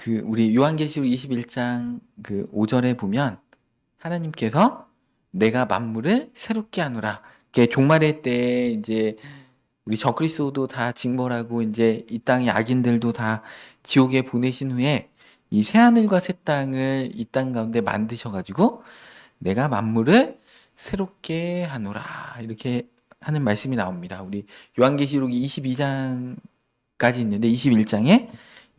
우리 요한계시록 21장 5절에 보면 하나님께서 내가 만물을 새롭게 하노라. 이게 종말의 때 이제 우리 적그리스도도 다 징벌하고 이제 이 땅의 악인들도 다 지옥에 보내신 후에 이 새 하늘과 새 땅을 이 땅 가운데 만드셔가지고 내가 만물을 새롭게 하노라. 이렇게 하는 말씀이 나옵니다. 우리 요한계시록 22장까지 있는데 21장에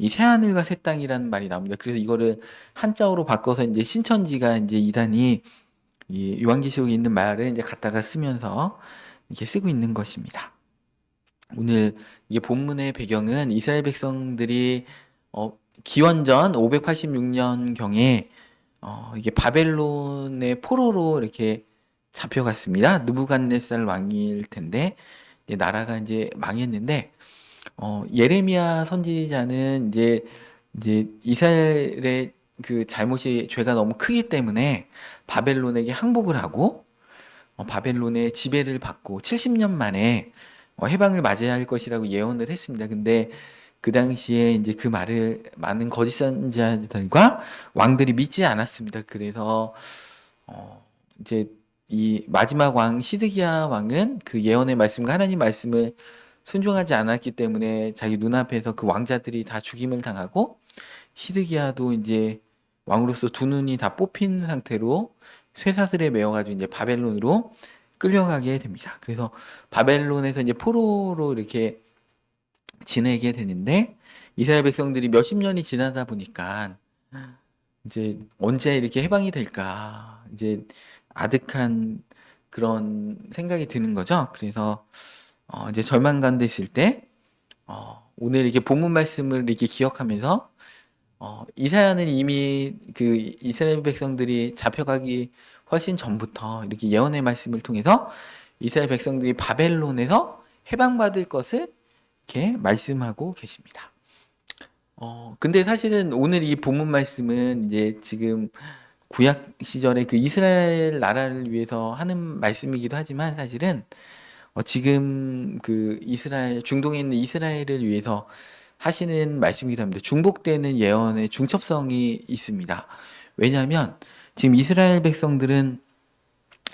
이 새하늘과 새 땅이라는 말이 나옵니다. 그래서 이거를 한자어로 바꿔서 이제 신천지가 이제 이단이 이 요한계시록에 있는 말을 이제 갖다가 쓰면서 이렇게 쓰고 있는 것입니다. 오늘 이게 본문의 배경은 이스라엘 백성들이 기원전 586년 경에 이게 바벨론의 포로로 이렇게 잡혀갔습니다. 느부갓네살 왕일 텐데 이제 나라가 이제 망했는데 예레미야 선지자는 이제 이스라엘의 그 잘못이 죄가 너무 크기 때문에 바벨론에게 항복을 하고 바벨론의 지배를 받고 70년 만에 해방을 맞이해야 할 것이라고 예언을 했습니다. 근데 그 당시에 이제 그 말을 많은 거짓 선지자들과 왕들이 믿지 않았습니다. 그래서 이제 이 마지막 왕 시드기야 왕은 그 예언의 말씀과 하나님 말씀을 순종하지 않았기 때문에 자기 눈앞에서 그 왕자들이 다 죽임을 당하고 시드기야도 이제 왕으로서 두 눈이 다 뽑힌 상태로 쇠사슬에 매어가지고 이제 바벨론으로 끌려가게 됩니다. 그래서 바벨론에서 이제 포로로 이렇게 지내게 되는데 이스라엘 백성들이 몇십 년이 지나다 보니까 이제 언제 이렇게 해방이 될까 이제 아득한 그런 생각이 드는 거죠. 그래서 이제 절망 가운데 있을 때 오늘 이렇게 본문 말씀을 이렇게 기억하면서 이사야는 이미 그 이스라엘 백성들이 잡혀가기 훨씬 전부터 이렇게 예언의 말씀을 통해서 이스라엘 백성들이 바벨론에서 해방받을 것을 이렇게 말씀하고 계십니다. 근데 사실은 오늘 이 본문 말씀은 이제 지금 구약 시절에 그 이스라엘 나라를 위해서 하는 말씀이기도 하지만 사실은 지금 그 이스라엘 중동에 있는 이스라엘을 위해서 하시는 말씀이기도 합니다. 중복되는 예언의 중첩성이 있습니다. 왜냐하면 지금 이스라엘 백성들은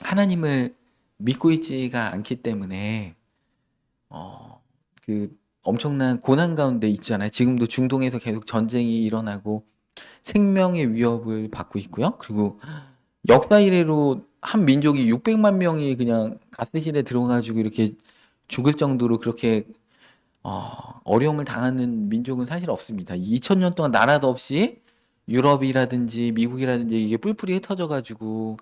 하나님을 믿고 있지가 않기 때문에 그 엄청난 고난 가운데 있잖아요. 지금도 중동에서 계속 전쟁이 일어나고 생명의 위협을 받고 있고요. 그리고 역사 이래로 한 민족이 600만 명이 그냥 가스실에 들어가지고 이렇게 죽을 정도로 그렇게 어려움을 당하는 민족은 사실 없습니다. 2000년 동안 나라도 없이 유럽이라든지 미국이라든지 이게 뿔뿔이 흩어져 가지고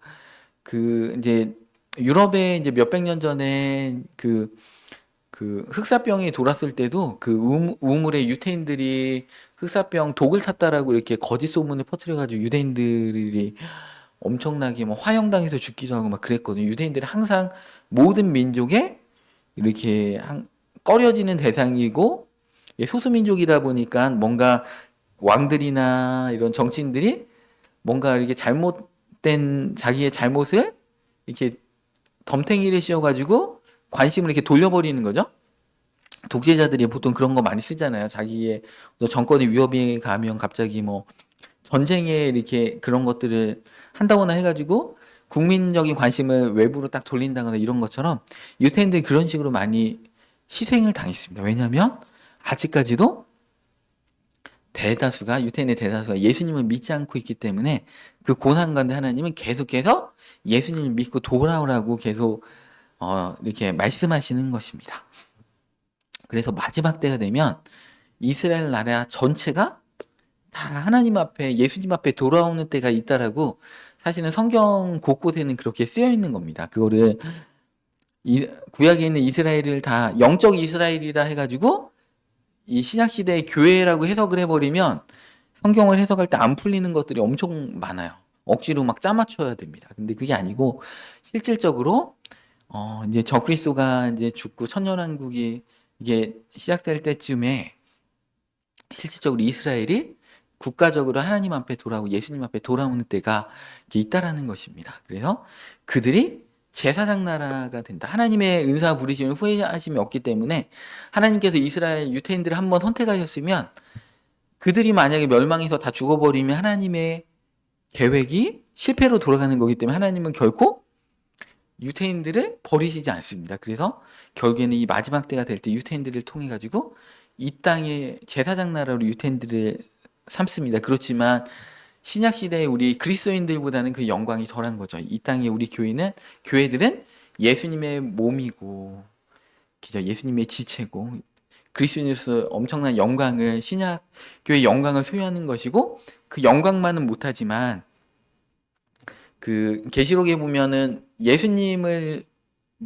그 이제 유럽에 이제 몇백 년 전에 그 흑사병이 돌았을 때도 그 우물에 유대인들이 흑사병 독을 탔다라고 이렇게 거짓 소문을 퍼뜨려 가지고 유대인들이 엄청나게 뭐 화형당해서 죽기도 하고 막 그랬거든요. 유대인들은 항상 모든 민족에 이렇게 꺼려지는 대상이고 소수민족이다 보니까 뭔가 왕들이나 이런 정치인들이 뭔가 이렇게 잘못된 자기의 잘못을 이렇게 덤탱이를 씌워가지고 관심을 이렇게 돌려버리는 거죠. 독재자들이 보통 그런 거 많이 쓰잖아요. 자기의 정권의 위협이 가면 갑자기 뭐 전쟁에 이렇게 그런 것들을 한다거나 해가지고 국민적인 관심을 외부로 딱 돌린다거나 이런 것처럼 유태인들이 그런 식으로 많이 희생을 당했습니다. 왜냐하면 아직까지도 유태인의 대다수가 예수님을 믿지 않고 있기 때문에 그 고난 가운데 하나님은 계속해서 예수님을 믿고 돌아오라고 계속 이렇게 말씀하시는 것입니다. 그래서 마지막 때가 되면 이스라엘 나라 전체가 다 하나님 앞에 예수님 앞에 돌아오는 때가 있다라고 사실은 성경 곳곳에는 그렇게 쓰여 있는 겁니다. 그거를 구약에 있는 이스라엘을 다 영적 이스라엘이라 해가지고 이 신약 시대의 교회라고 해석을 해버리면 성경을 해석할 때 안 풀리는 것들이 엄청 많아요. 억지로 막 짜맞춰야 됩니다. 근데 그게 아니고 실질적으로 이제 적그리스도가 이제 죽고 천년왕국이 이게 시작될 때쯤에 실질적으로 이스라엘이 국가적으로 하나님 앞에 돌아오고 예수님 앞에 돌아오는 때가 있다라는 것입니다. 그래서 그들이 제사장 나라가 된다. 하나님의 은사 부르심을 후회하심이 없기 때문에 하나님께서 이스라엘 유태인들을 한번 선택하셨으면 그들이 만약에 멸망해서 다 죽어버리면 하나님의 계획이 실패로 돌아가는 거기 때문에 하나님은 결코 유태인들을 버리시지 않습니다. 그래서 결국에는 이 마지막 때가 될 때 유태인들을 통해 가지고 이 땅의 제사장 나라로 유태인들을 삼습니다. 그렇지만 신약 시대에 우리 그리스도인들보다는 그 영광이 덜한 거죠. 이 땅에 우리 교회들은 예수님의 몸이고, 그죠? 예수님의 지체고, 그리스도인으로서 엄청난 영광을, 신약 교회 영광을 소유하는 것이고, 그 영광만은 못하지만 그 계시록에 보면은 예수님을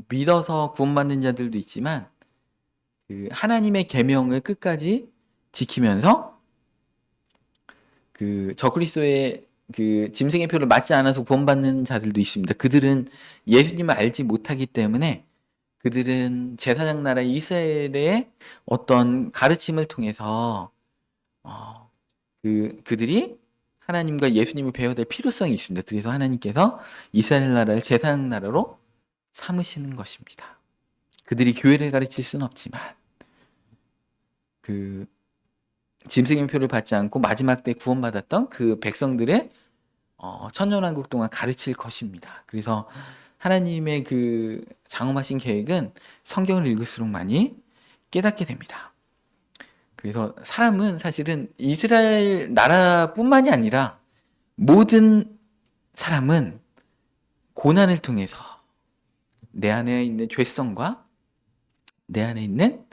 믿어서 구원받는 자들도 있지만 그 하나님의 계명을 끝까지 지키면서 그 적그리스도의 그 짐승의 표를 맞지 않아서 구원받는 자들도 있습니다. 그들은 예수님을 알지 못하기 때문에 그들은 제사장 나라 이스라엘의 어떤 가르침을 통해서 그들이 하나님과 예수님을 배워야 될 필요성이 있습니다. 그래서 하나님께서 이스라엘 나라를 제사장 나라로 삼으시는 것입니다. 그들이 교회를 가르칠 수는 없지만 그 짐승의 표를 받지 않고 마지막 때 구원받았던 그 백성들의 천년왕국 동안 가르칠 것입니다. 그래서 하나님의 그 장엄하신 계획은 성경을 읽을수록 많이 깨닫게 됩니다. 그래서 사람은 사실은 이스라엘 나라뿐만이 아니라 모든 사람은 고난을 통해서 내 안에 있는 죄성과 내 안에 있는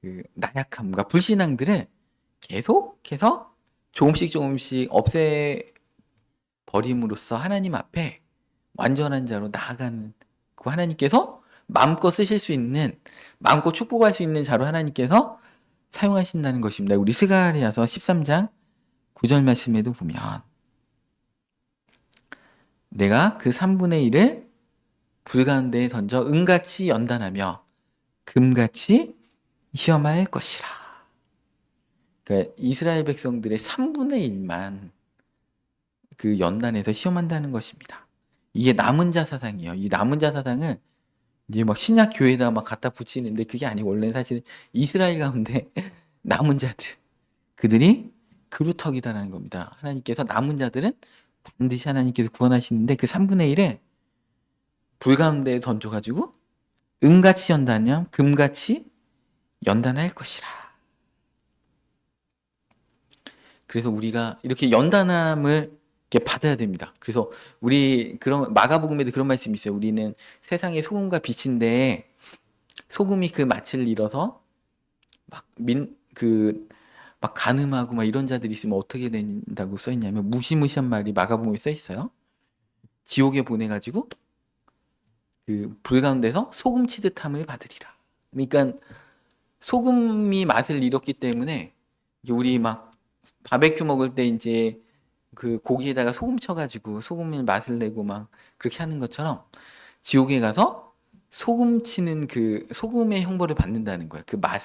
그 나약함과 불신앙들을 계속해서 조금씩 없애버림으로써 하나님 앞에 완전한 자로 나아가는 그 하나님께서 마음껏 쓰실 수 있는, 마음껏 축복할 수 있는 자로 하나님께서 사용하신다는 것입니다. 우리 스가랴서 13장 9절 말씀에도 보면 내가 그 3분의 1을 불 가운데에 던져 은같이 연단하며 금같이 시험할 것이라. 그러니까 이스라엘 백성들의 3분의 1만 그 연단해서 시험한다는 것입니다. 이게 남은 자 사상이에요. 이 남은 자 사상은 이제 막 신약 교회에다 막 갖다 붙이는데 그게 아니고 원래는 사실 이스라엘 가운데 남은 자들, 그들이 그루터기다라는 겁니다. 하나님께서 남은 자들은 반드시 하나님께서 구원하시는데 그 3분의 1을 불 가운데에 던져가지고 은같이 연단하며 금같이 연단할 것이라. 그래서 우리가 이렇게 연단함을 이렇게 받아야 됩니다. 그래서 우리 그런 마가복음에도 그런 말씀이 있어요. 우리는 세상의 소금과 빛인데 소금이 그 맛을 잃어서 막 간음하고 막 이런 자들이 있으면 어떻게 된다고 써 있냐면 무시무시한 말이 마가복음에 써 있어요. 지옥에 보내가지고 그 불 가운데서 소금 치듯함을 받으리라. 그러니까 소금이 맛을 잃었기 때문에 우리 막 바베큐 먹을 때 이제 그 고기에다가 소금 쳐가지고 소금을 맛을 내고 막 그렇게 하는 것처럼 지옥에 가서 소금 치는 그 소금의 형벌을 받는다는 거야. 그 맛,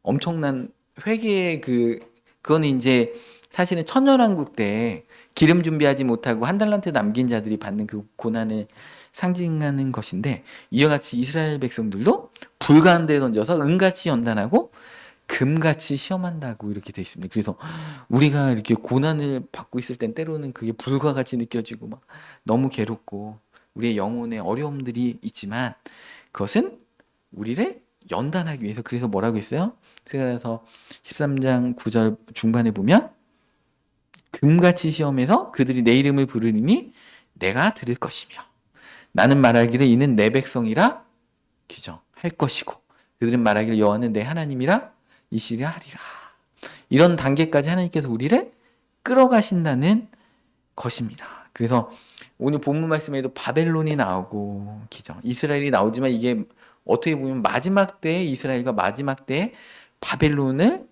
엄청난 회개의 그거는 이제 사실은 천년왕국 때 기름 준비하지 못하고 한 달란트 남긴 자들이 받는 그 고난을 상징하는 것인데 이와 같이 이스라엘 백성들도 불 가운데 던져서 은같이 연단하고 금같이 시험한다고 이렇게 돼 있습니다. 그래서 우리가 이렇게 고난을 받고 있을 땐 때로는 그게 불과 같이 느껴지고 막 너무 괴롭고 우리의 영혼에 어려움들이 있지만 그것은 우리를 연단하기 위해서. 그래서 뭐라고 했어요? 그래서 13장 9절 중반에 보면 금같이 시험해서 그들이 내 이름을 부르니 내가 들을 것이며 나는 말하기를 이는 내 백성이라 규정할 것이고 그들은 말하기를 여호와는 내 하나님이라 이시리라 하리라. 이런 단계까지 하나님께서 우리를 끌어가신다는 것입니다. 그래서 오늘 본문 말씀에도 바벨론이 나오고 기정 이스라엘이 나오지만 이게 어떻게 보면 마지막 때의 이스라엘과 마지막 때의 바벨론을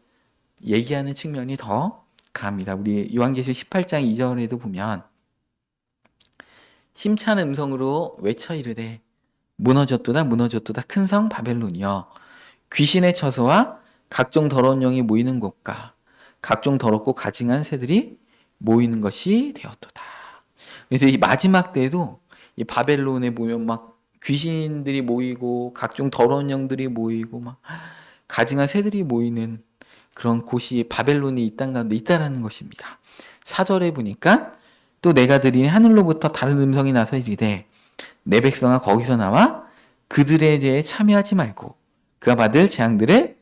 얘기하는 측면이 더 강합니다. 우리 요한계시록 18장 2절에도 보면 힘찬 음성으로 외쳐 이르되 무너졌도다 무너졌도다 큰 성 바벨론이여 귀신의 처소와 각종 더러운 영이 모이는 곳과 각종 더럽고 가증한 새들이 모이는 것이 되었도다. 그래서 이 마지막 때에도 이 바벨론에 보면 막 귀신들이 모이고 각종 더러운 영들이 모이고 막 가증한 새들이 모이는 그런 곳이 바벨론이 이 땅 가운데 있다라는 것입니다. 4절에 보니까 또 내가 들으니 하늘로부터 다른 음성이 나서 이르되 내 백성아 거기서 나와 그들에 대해 참여하지 말고 그가 받을 재앙들을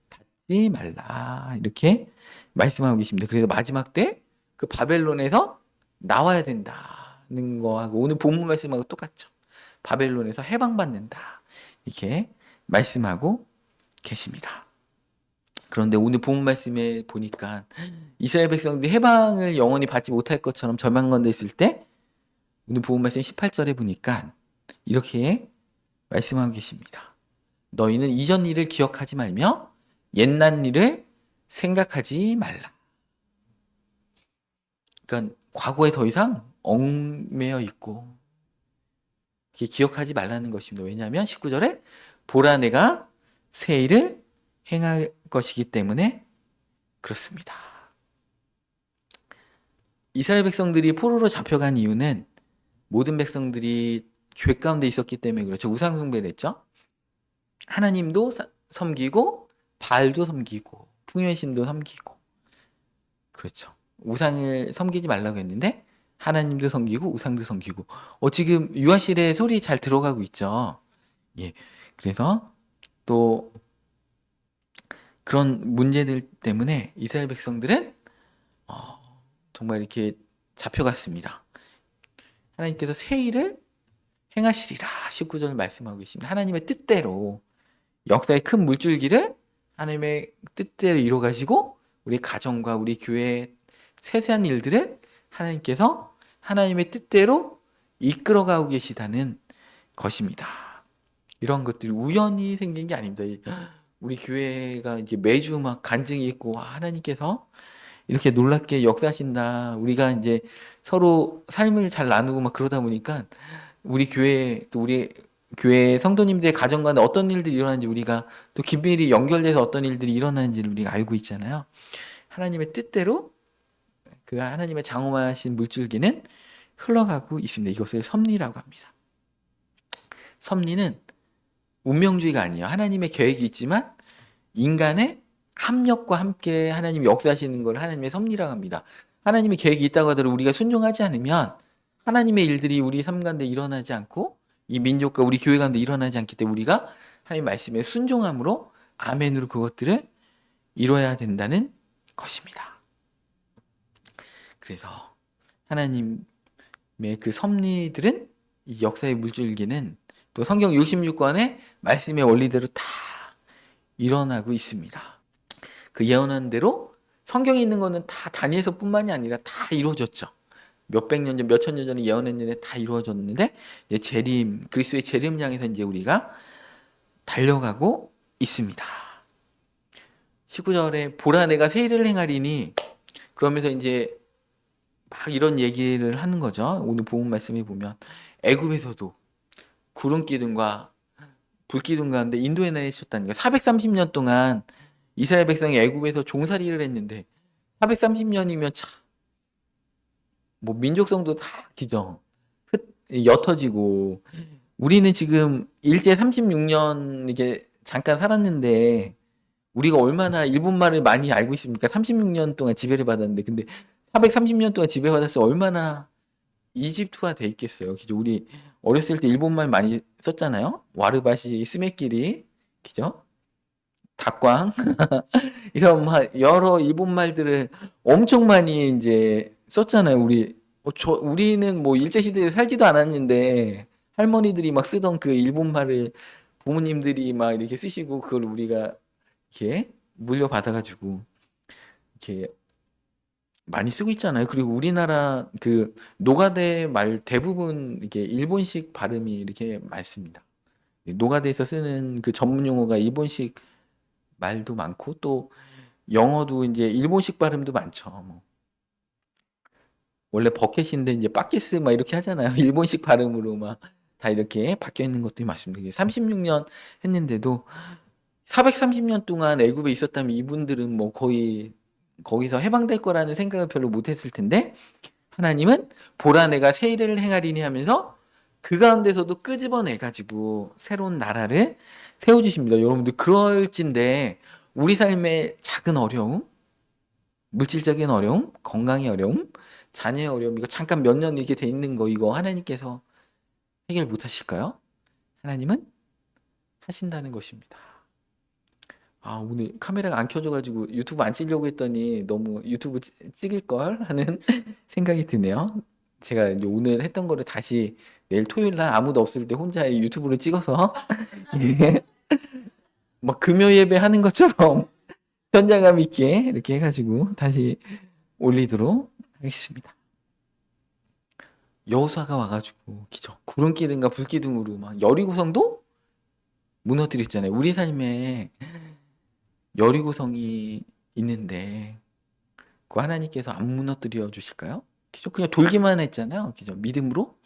받지 말라. 이렇게 말씀하고 계십니다. 그래서 마지막 때 그 바벨론에서 나와야 된다는 거하고 오늘 본문 말씀하고 똑같죠. 바벨론에서 해방받는다. 이렇게 말씀하고 계십니다. 그런데 오늘 본문 말씀에 보니까 이스라엘 백성들이 해방을 영원히 받지 못할 것처럼 절망건데 있을 때 오늘 본문 말씀 18절에 보니까 이렇게 말씀하고 계십니다. 너희는 이전 일을 기억하지 말며 옛날 일을 생각하지 말라. 그러니까 과거에 더 이상 얽매여 있고 기억하지 말라는 것입니다. 왜냐하면 19절에 보라 내가 새 일을 행할 것이기 때문에 그렇습니다. 이스라엘 백성들이 포로로 잡혀간 이유는 모든 백성들이 죄 가운데 있었기 때문에 그렇죠. 우상 숭배를 했죠. 하나님도 섬기고 바알도 섬기고 풍요의 신도 섬기고 그렇죠. 우상을 섬기지 말라고 했는데 하나님도 섬기고 우상도 섬기고 지금 유아실의 소리 잘 들어가고 있죠. 예. 그래서 또 그런 문제들 때문에 이스라엘 백성들은 정말 이렇게 잡혀갔습니다. 하나님께서 새 일을 행하시리라 19절 말씀하고 계십니다. 하나님의 뜻대로 역사의 큰 물줄기를 하나님의 뜻대로 이루어가시고 우리 가정과 우리 교회의 세세한 일들을 하나님께서 하나님의 뜻대로 이끌어가고 계시다는 것입니다. 이런 것들이 우연히 생긴 게 아닙니다. 우리 교회가 이제 매주 막 간증이 있고 하나님께서 이렇게 놀랍게 역사하신다. 우리가 이제 서로 삶을 잘 나누고 막 그러다 보니까 우리 교회 또 우리 교회 성도님들의 가정 가운데 어떤 일들이 일어나는지 우리가 또 긴밀히 연결돼서 어떤 일들이 일어나는지를 우리가 알고 있잖아요. 하나님의 뜻대로 그 하나님의 장엄하신 물줄기는 흘러가고 있습니다. 이것을 섭리라고 합니다. 섭리는 운명주의가 아니에요. 하나님의 계획이 있지만 인간의 합력과 함께 하나님이 역사하시는 걸 하나님의 섭리라고 합니다. 하나님의 계획이 있다고 하더라도 우리가 순종하지 않으면 하나님의 일들이 우리 삶 가운데 일어나지 않고 이 민족과 우리 교회 가운데 일어나지 않기 때문에 우리가 하나님 말씀에 순종함으로 아멘으로 그것들을 이뤄야 된다는 것입니다. 그래서 하나님의 그 섭리들은 이 역사의 물줄기는 또 성경 66권의 말씀의 원리대로 다 일어나고 있습니다. 그 예언한 대로 성경에 있는 거는 다 다니엘서뿐만이 아니라 다 이루어졌죠. 몇백 년 전, 몇천 년 전에 예언했는데 다 이루어졌는데 이제 재림, 그리스도의 재림을 향해서 이제 우리가 달려가고 있습니다. 19절에 보라 내가 새 일을 행하리니 그러면서 이제 막 이런 얘기를 하는 거죠. 오늘 본문 말씀에 보면 애굽에서도 구름 기둥과 불 기둥 가운데 인도에 내셨다는 거예요. 430년 동안 이스라엘 백성이 애굽에서 종살이를 했는데 430년이면 참 뭐 민족성도 다 기죠. 옅어지고 우리는 지금 일제 36년 이게 잠깐 살았는데 우리가 얼마나 일본말을 많이 알고 있습니까? 36년 동안 지배를 받았는데 근데 430년 동안 지배받았어 얼마나 이집트화 돼 있겠어요. 그죠? 우리 어렸을 때 일본말 많이 썼잖아요. 와르바시, 스메끼리, 그죠? 닭광 이런 여러 일본말들을 엄청 많이 이제 썼잖아요. 우리는 뭐 일제 시대에 살지도 않았는데 할머니들이 막 쓰던 그 일본말을 부모님들이 막 이렇게 쓰시고 그걸 우리가 이렇게 물려받아가지고 이렇게 많이 쓰고 있잖아요. 그리고 우리나라 그 노가대 말 대부분 이렇게 일본식 발음이 이렇게 많습니다. 노가대에서 쓰는 그 전문 용어가 일본식 말도 많고 또 영어도 이제 일본식 발음도 많죠. 뭐. 원래 버켓인데 이제 바켓스 막 이렇게 하잖아요. 일본식 발음으로 막 다 이렇게 바뀌어 있는 것들이 많습니다. 36년 했는데도 430년 동안 애굽에 있었다면 이분들은 뭐 거의 거기서 해방될 거라는 생각을 별로 못했을 텐데 하나님은 보라 내가 새 일을 행하리니 하면서 그 가운데서도 끄집어내 가지고 새로운 나라를 세워주십니다. 여러분들 그럴진데 우리 삶의 작은 어려움, 물질적인 어려움, 건강의 어려움, 자녀의 어려움, 이거 잠깐 몇 년 이렇게 돼 있는 거, 이거 하나님께서 해결 못 하실까요? 하나님은 하신다는 것입니다. 아, 오늘 카메라가 안 켜져가지고 유튜브 안 찍려고 했더니 너무 유튜브 찍을 걸 하는 생각이 드네요. 제가 이제 오늘 했던 거를 다시 내일 토요일 날 아무도 없을 때 혼자 유튜브를 찍어서 예, 막 금요 예배 하는 것처럼 현장감 있게 이렇게 해가지고 다시 올리도록 하겠습니다. 여호수아가 와가지고 기죠. 구름 기둥과 불 기둥으로 막 여리고성도 무너뜨렸잖아요. 우리 삶에 여리고성이 있는데 그 하나님께서 안 무너뜨려 주실까요? 기죠. 그냥 돌기만 했잖아요. 기죠. 믿음으로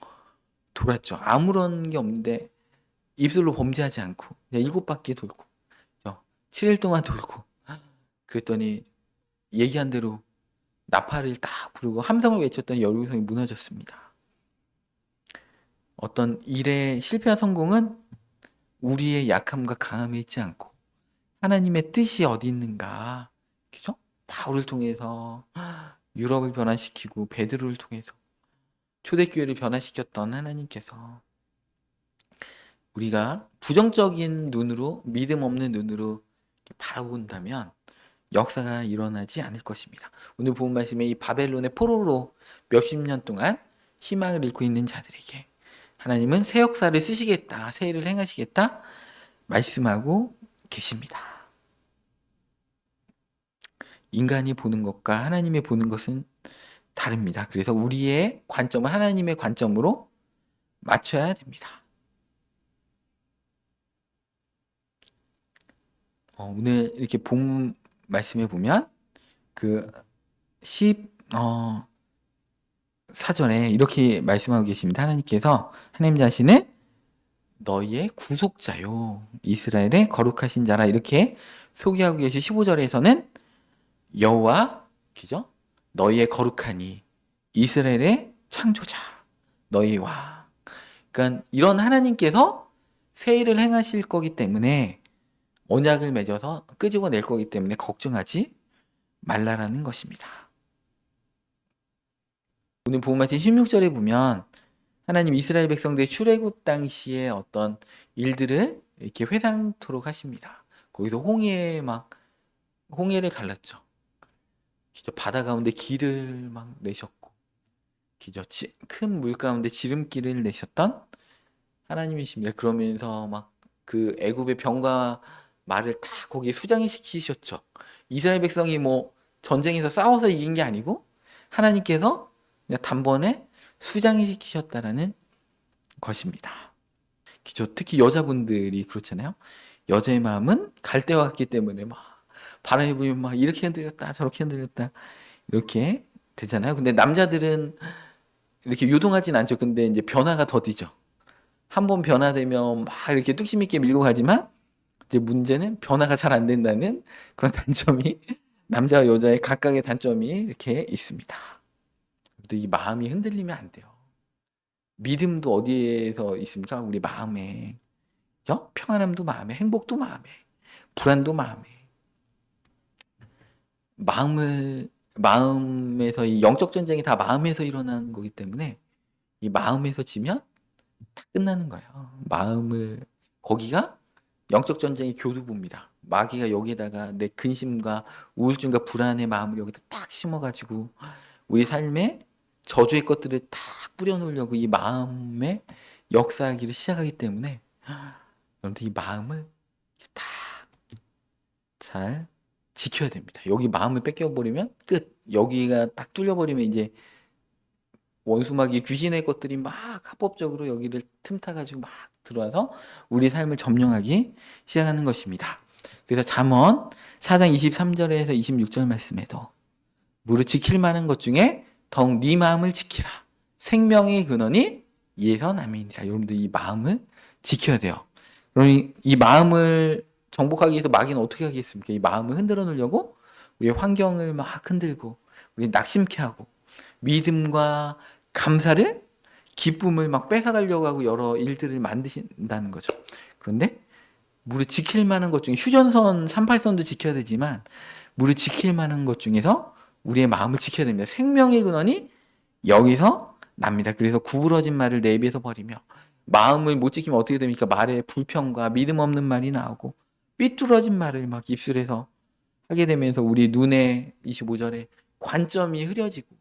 돌았죠. 아무런 게 없는데 입술로 범죄하지 않고 그냥 7바퀴 돌고 7일 동안 돌고 그랬더니 얘기한 대로 나팔을 딱 부르고 함성을 외쳤더니 여리고성이 무너졌습니다. 어떤 일의 실패와 성공은 우리의 약함과 강함에 있지 않고 하나님의 뜻이 어디 있는가, 그죠? 바울을 통해서 유럽을 변화시키고 베드로를 통해서 초대교회를 변화시켰던 하나님께서 우리가 부정적인 눈으로, 믿음 없는 눈으로 바라본다면 역사가 일어나지 않을 것입니다. 오늘 본 말씀에 이 바벨론의 포로로 몇십 년 동안 희망을 잃고 있는 자들에게 하나님은 새 역사를 쓰시겠다, 새 일을 행하시겠다 말씀하고 계십니다. 인간이 보는 것과 하나님이 보는 것은 다릅니다. 그래서 우리의 관점은 하나님의 관점으로 맞춰야 됩니다. 오늘 이렇게 본 말씀에 보면 그 14절에 이렇게 말씀하고 계십니다. 하나님께서 하나님 자신을 너희의 구속자요, 이스라엘의 거룩하신 자라 이렇게 소개하고 계시 15절에서는 여호와, 그죠? 너희의 거룩하니 이스라엘의 창조자, 너희 왕. 그러니까 이런 하나님께서 새 일을 행하실 거기 때문에 언약을 맺어서 끄집어낼 거기 때문에 걱정하지 말라라는 것입니다. 오늘 본문 말씀 16절에 보면 하나님 이스라엘 백성들의 출애굽 당시에 어떤 일들을 이렇게 회상토록 하십니다. 거기서 홍해를 갈랐죠. 바다 가운데 길을 막 내셨고, 큰 물 가운데 지름길을 내셨던 하나님이십니다. 그러면서 막 그 애굽의 병과 말을 다 거기에 수장이 시키셨죠. 이스라엘 백성이 뭐 전쟁에서 싸워서 이긴 게 아니고 하나님께서 그냥 단번에 수장이 시키셨다라는 것입니다. 특히 여자분들이 그렇잖아요. 여자의 마음은 갈대와 같기 때문에 막 바람이 불면 막 이렇게 흔들렸다 저렇게 흔들렸다 이렇게 되잖아요. 근데 남자들은 이렇게 요동하진 않죠. 근데 이제 변화가 더디죠. 한번 변화되면 막 이렇게 뚝심 있게 밀고 가지만 이제 문제는 변화가 잘 안 된다는 그런 단점이 남자와 여자의 각각의 단점이 이렇게 있습니다. 또 이 마음이 흔들리면 안 돼요. 믿음도 어디에서 있습니까? 우리 마음에. 그죠? 평안함도 마음에, 행복도 마음에, 불안도 마음에. 마음에서 이 영적 전쟁이 다 마음에서 일어나는 거기 때문에 이 마음에서 지면 다 끝나는 거예요. 거기가 영적 전쟁의 교두보입니다. 마귀가 여기에다가 내 근심과 우울증과 불안의 마음을 여기다 딱 심어가지고 우리 삶에 저주의 것들을 딱 뿌려놓으려고 이 마음에 역사하기를 시작하기 때문에 여러분들 이 마음을 딱 잘 지켜야 됩니다. 여기 마음을 뺏겨버리면 끝. 여기가 딱 뚫려버리면 이제 원수마귀 귀신의 것들이 막 합법적으로 여기를 틈타가지고 막 들어와서 우리 삶을 점령하기 시작하는 것입니다. 그래서 잠언 4장 23절에서 26절 말씀에도 무릇 지킬 만한 것 중에 더욱 네 마음을 지키라. 생명의 근원이 이에서 남이니라. 여러분들 이 마음을 지켜야 돼요. 그러니 이 마음을 정복하기 위해서 마귀는 어떻게 하겠습니까? 이 마음을 흔들어 놓으려고 우리의 환경을 막 흔들고 우리 낙심케 하고 믿음과 감사를, 기쁨을 막 뺏어가려고 하고 여러 일들을 만드신다는 거죠. 그런데 무릇 지킬 만한 것 중에 휴전선 38선도 지켜야 되지만 무릇 지킬 만한 것 중에서 우리의 마음을 지켜야 됩니다. 생명의 근원이 여기서 납니다. 그래서 구부러진 말을 내 입에서 버리며 마음을 못 지키면 어떻게 됩니까? 말에 불평과 믿음 없는 말이 나오고 삐뚤어진 말을 막 입술에서 하게 되면서 우리 눈에 25절에 관점이 흐려지고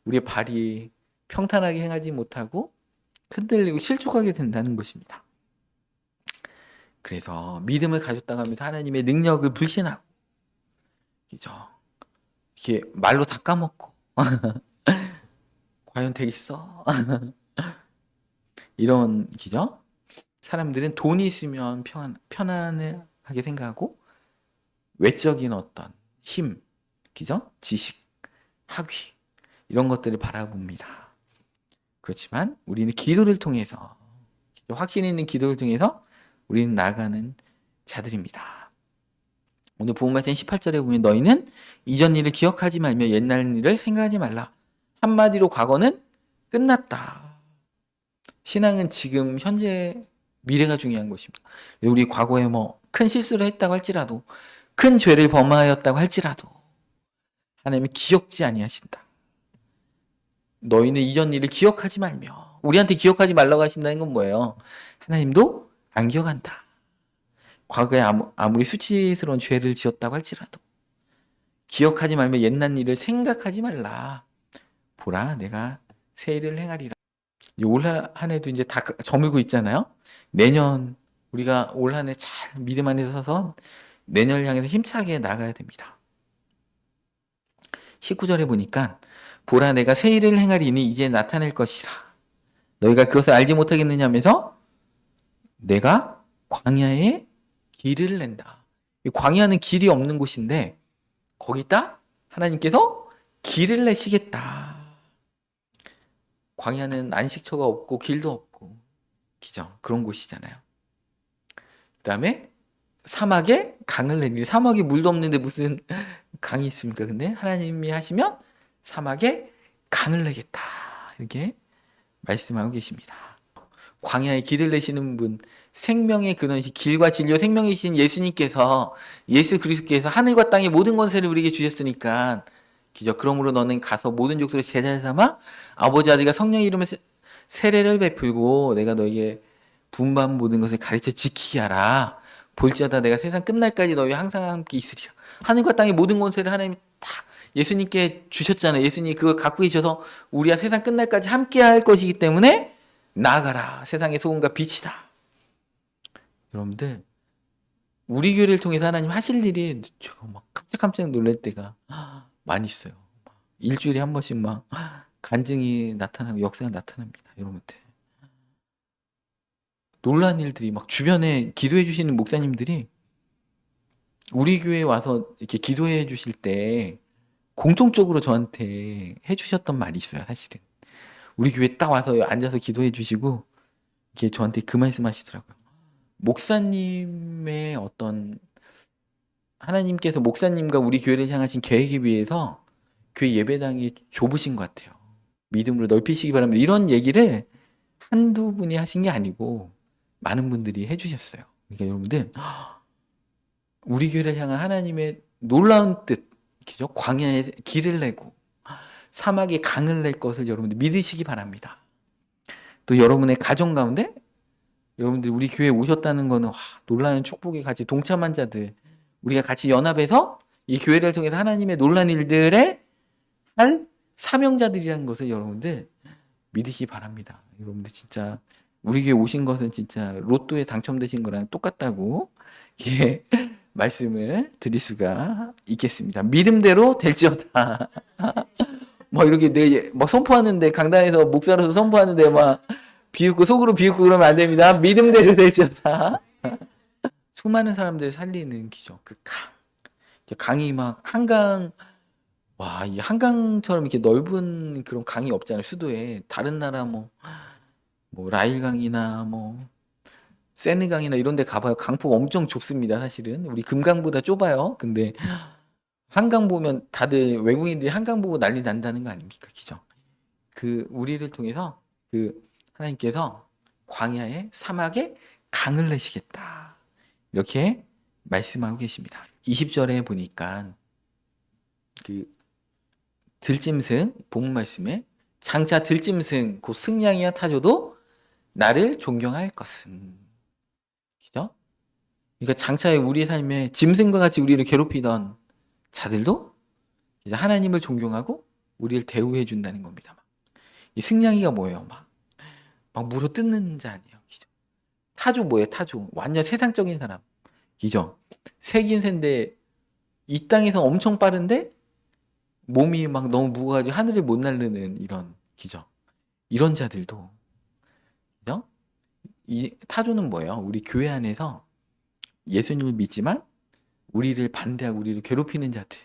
우리의 발이 평탄하게 행하지 못하고 흔들리고 실족하게 된다는 것입니다. 그래서 믿음을 가졌다고 하면서 하나님의 능력을 불신하고 그죠? 이렇게 말로 다 까먹고 과연 되겠어? 이런 기죠? 사람들은 돈이 있으면 편안하게 생각하고 외적인 어떤 힘, 그죠? 지식, 학위 이런 것들을 바라봅니다. 그렇지만 우리는 기도를 통해서 확신 있는 기도를 통해서 우리는 나아가는 자들입니다. 오늘 본문 말씀 18절에 보면 너희는 이전 일을 기억하지 말며 옛날 일을 생각하지 말라. 한마디로 과거는 끝났다. 신앙은 지금 현재 미래가 중요한 것입니다. 우리 과거에 뭐 큰 실수를 했다고 할지라도 큰 죄를 범하였다고 할지라도 하나님이 기억지 아니하신다. 너희는 이전 일을 기억하지 말며 우리한테 기억하지 말라고 하신다는 건 뭐예요? 하나님도 안 기억한다. 과거에 아무리 수치스러운 죄를 지었다고 할지라도 기억하지 말며 옛날 일을 생각하지 말라. 보라 내가 새 일을 행하리라. 올 한 해도 이제 다 저물고 있잖아요. 내년 우리가 올 한 해 잘 믿음 안에 서서 내년을 향해서 힘차게 나가야 됩니다. 19절에 보니까 보라 내가 새 일을 행하리니 이제 나타낼 것이라. 너희가 그것을 알지 못하겠느냐 하면서 내가 광야에 길을 낸다. 광야는 길이 없는 곳인데 거기다 하나님께서 길을 내시겠다. 광야는 안식처가 없고 길도 없고 기죠. 그런 곳이잖아요. 그 다음에 사막에 강을 내리. 사막에 물도 없는데 무슨 강이 있습니까? 근데 하나님이 하시면 사막에 강을 내겠다. 이렇게 말씀하고 계십니다. 광야에 길을 내시는 분, 생명의 근원이신 길과 진리와 생명이신 예수님께서 예수 그리스도께서 하늘과 땅의 모든 권세를 우리에게 주셨으니까 기죠. 그러므로 너는 가서 모든 족속을 제자를 삼아 아버지 아들과 성령의 이름으로 세례를 베풀고 내가 너희의 분반 모든 것을 가르쳐 지키게 하라. 볼지어다 내가 세상 끝날까지 너희와 항상 함께 있으리라. 하늘과 땅의 모든 권세를 하나님이 다 예수님께 주셨잖아요. 예수님이 그걸 갖고 계셔서 우리가 세상 끝날까지 함께 할 것이기 때문에 나아가라. 세상의 소금과 빛이다. 여러분들 우리 교회를 통해서 하나님 하실 일이 제가 막 깜짝깜짝 놀랄 때가 많이 있어요. 일주일에 한 번씩 막 간증이 나타나고 역사가 나타납니다. 여러분들 놀란 일들이 막 주변에 기도해 주시는 목사님들이 우리 교회에 와서 이렇게 기도해 주실 때 공통적으로 저한테 해주셨던 말이 있어요. 사실은 우리 교회 딱 와서 앉아서 기도해 주시고 이렇게 저한테 그 말씀 하시더라고요. 목사님의 어떤 하나님께서 목사님과 우리 교회를 향하신 계획에 비해서 교회 예배당이 좁으신 것 같아요. 믿음으로 넓히시기 바랍니다. 이런 얘기를 한두 분이 하신 게 아니고 많은 분들이 해주셨어요. 그러니까 여러분들 우리 교회를 향한 하나님의 놀라운 뜻, 그죠? 광야에 길을 내고 사막에 강을 낼 것을 여러분들 믿으시기 바랍니다. 또 여러분의 가정 가운데 여러분들 우리 교회에 오셨다는 거는 놀라운 축복에 같이 동참한 자들, 우리가 같이 연합해서 이 교회를 통해서 하나님의 놀라운 일들에 할 사명자들이라는 것을 여러분들 믿으시기 바랍니다. 여러분들 진짜 우리 교회 오신 것은 진짜 로또에 당첨되신 거랑 똑같다고 예, 말씀을 드릴 수가 있겠습니다. 믿음대로 될지어다. 뭐 이렇게 뭐 선포하는데 강단에서 목사로서 선포하는데 막 비웃고 속으로 비웃고 그러면 안 됩니다. 믿음대로 될지어다. 수많은 사람들 살리는 기적. 그 강이 막 한강 와, 이 한강처럼 이렇게 넓은 그런 강이 없잖아요. 수도에 다른 나라 뭐 라일강이나 뭐 세느강이나 이런 데 가봐요. 강폭 엄청 좁습니다. 사실은 우리 금강보다 좁아요. 근데 한강 보면 다들 외국인들이 한강 보고 난리 난다는 거 아닙니까? 기죠? 그 우리를 통해서 그 하나님께서 광야에 사막에 강을 내시겠다. 이렇게 말씀하고 계십니다. 20절에 보니까 그 들짐승 본 말씀에 장차 들짐승 곧 승냥이와 타조도 나를 존경할 것은. 그죠? 그러니까 장차에 우리의 삶에 짐승과 같이 우리를 괴롭히던 자들도 이제 하나님을 존경하고 우리를 대우해 준다는 겁니다. 이 승냥이가 뭐예요? 막 물어 뜯는 자 아니에요. 그죠? 타조 뭐예요? 타조. 완전 세상적인 사람. 그죠? 새긴 샌데 이 땅에서 엄청 빠른데 몸이 막 너무 무거워가지고 하늘을 못 날르는 이런 기죠. 이런 자들도 그죠? 이 타조는 뭐예요? 우리 교회 안에서 예수님을 믿지만 우리를 반대하고 우리를 괴롭히는 자들,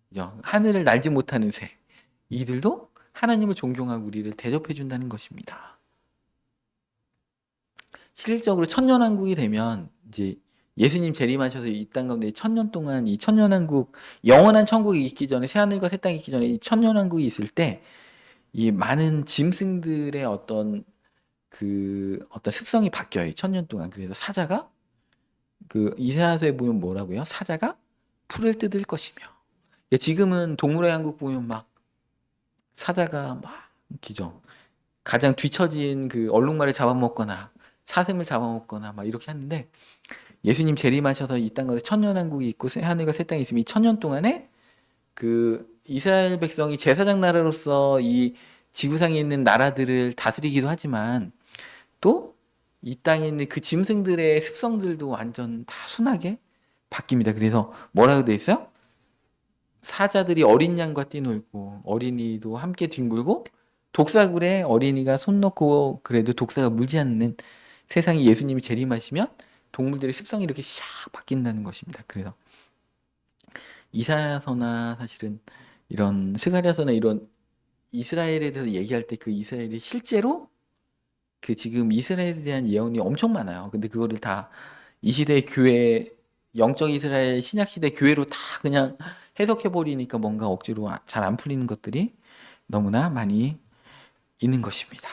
그죠? 하늘을 날지 못하는 새, 이들도 하나님을 존경하고 우리를 대접해 준다는 것입니다. 실질적으로 천년왕국이 되면 이제 예수님 재림하셔서 이 땅 가운데 천년 동안 이 천년왕국 영원한 천국이 있기 전에 새하늘과 새 땅이 있기 전에 이 천년왕국이 있을 때 이 많은 짐승들의 어떤 어떤 습성이 바뀌어요. 천년 동안. 그래서 사자가 그 이사야서에 보면 뭐라고요? 사자가 풀을 뜯을 것이며. 지금은 동물의 왕국 보면 막 사자가 막 기죠. 가장 뒤처진 그 얼룩말을 잡아먹거나 사슴을 잡아먹거나 막 이렇게 하는데 예수님 재림하셔서 이 땅 가운데 천년왕국이 있고 하늘과 새 땅이 있으면 이 천년 동안에 그 이스라엘 백성이 제사장 나라로서 이 지구상에 있는 나라들을 다스리기도 하지만 또 이 땅에 있는 그 짐승들의 습성들도 완전 다 순하게 바뀝니다. 그래서 뭐라고 돼 있어요? 사자들이 어린 양과 뛰놀고 어린이도 함께 뒹굴고 독사굴에 어린이가 손 넣고 그래도 독사가 물지 않는 세상에 예수님이 재림하시면 동물들의 습성이 이렇게 샥 바뀐다는 것입니다. 그래서 이사야서나 사실은 이런 스가랴서나 이런 이스라엘에 대해서 얘기할 때 그 이스라엘이 실제로 그 지금 이스라엘에 대한 예언이 엄청 많아요. 근데 그거를 다 이 시대의 교회, 영적 이스라엘 신약 시대 교회로 다 그냥 해석해 버리니까 뭔가 억지로 잘 안 풀리는 것들이 너무나 많이 있는 것입니다.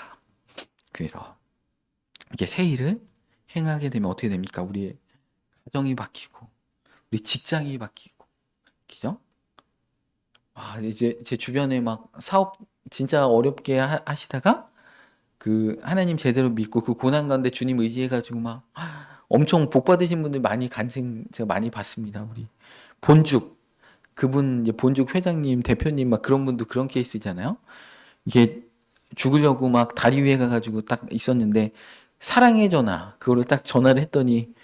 그래서 이게 새 일을 행하게 되면 어떻게 됩니까? 우리의 가정이 바뀌고 우리 직장이 바뀌고 그죠? 이제 제 주변에 막 사업 진짜 어렵게 하시다가 그 하나님 제대로 믿고 그 고난 가운데 주님 의지해가지고 막 엄청 복 받으신 분들 많이 간증 제가 많이 봤습니다. 우리 본죽 그분 이제 본죽 회장님 대표님 막 그런 분도 그런 케이스잖아요. 이게 죽으려고 막 다리 위에 가가지고 딱 있었는데 사랑의 전화 그거를 딱 전화를 했더니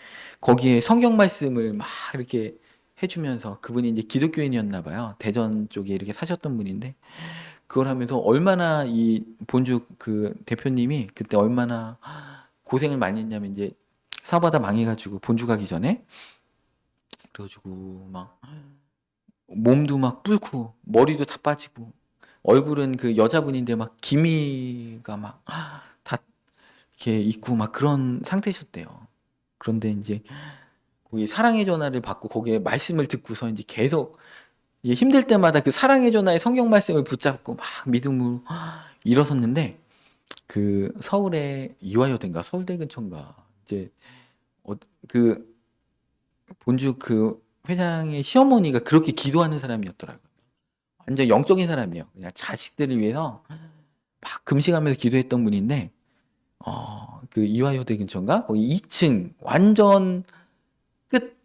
거기에 성경 말씀을 막 이렇게 해주면서 그분이 이제 기독교인이었나 봐요. 대전 쪽에 이렇게 사셨던 분인데 그걸 하면서 얼마나 이 본주 그 대표님이 그때 얼마나 고생을 많이 했냐면 이제 사업하다 망해가지고 본주 가기 전에 그래가지고 막 몸도 막 불고 머리도 다 빠지고 얼굴은 그 여자분인데 막 기미가 막 다 이렇게 있고 막 그런 상태셨대요. 그런데 이제 거기 사랑의 전화를 받고 거기에 말씀을 듣고서 이제 계속 힘들 때마다 그 사랑의 전화의 성경 말씀을 붙잡고 막 믿음으로 일어섰는데 그 서울의 이화여대인가 서울대 근처인가 이제 그 본주 그 회장의 시어머니가 그렇게 기도하는 사람이었더라고요. 완전 영적인 사람이에요. 그냥 자식들을 위해서 막 금식하면서 기도했던 분인데 그 이화여대 근처인가 거기 2층 완전 끝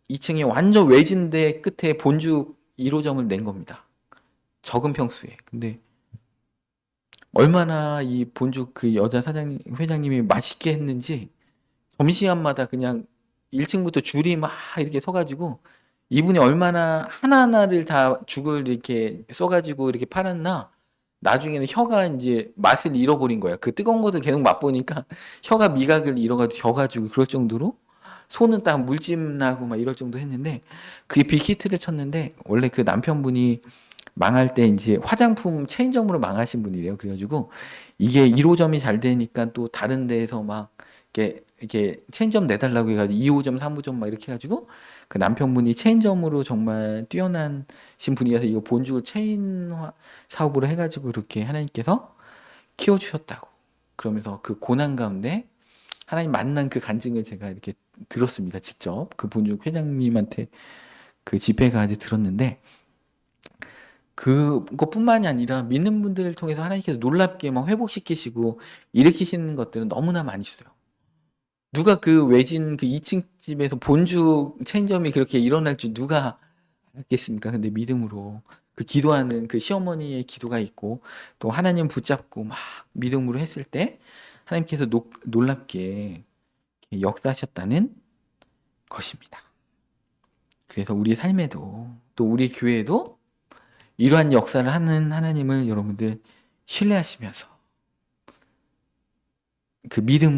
2층에 완전 외진데 끝에 본주 1호점을 낸 겁니다. 적은 평수에. 근데 얼마나 이 본주 그 여자 사장님 회장님이 맛있게 했는지 점심시간마다 그냥 1층부터 줄이 막 이렇게 서가지고 이분이 얼마나 하나하나를 다 죽을 이렇게 써가지고 이렇게 팔았나 나중에는 혀가 이제 맛을 잃어버린 거야. 그 뜨거운 것을 계속 맛보니까 혀가 미각을 잃어가지고 져가지고 그럴 정도로 손은 딱 물집 나고 막 이럴 정도 했는데 그게 빅히트를 쳤는데 원래 그 남편분이 망할 때 이제 화장품 체인점으로 망하신 분이래요. 그래가지고 이게 1호점이 잘 되니까 또 다른 데에서 막 이렇게 체인점 내달라고 해가지고 2호점, 3호점 막 이렇게 해가지고 그 남편분이 체인점으로 정말 뛰어나신 분이라서 이거 본죽을 체인화 사업으로 해가지고 그렇게 하나님께서 키워주셨다고. 그러면서 그 고난 가운데 하나님 만난 그 간증을 제가 이렇게 들었습니다. 직접 그 본죽 회장님한테 그 집회 가서 들었는데 그것뿐만이 아니라 믿는 분들을 통해서 하나님께서 놀랍게 막 회복시키시고 일으키시는 것들은 너무나 많이 있어요. 누가 그 외진 그 2층 집에서 본죽 체인점이 그렇게 일어날 줄 누가 알겠습니까? 근데 믿음으로 그 기도하는 그 시어머니의 기도가 있고 또 하나님 붙잡고 막 믿음으로 했을 때 하나님께서 놀랍게 역사하셨다는 것입니다. 그래서 우리 삶에도 또 우리 교회에도 이러한 역사를 하는 하나님을 여러분들 신뢰하시면서 그 믿음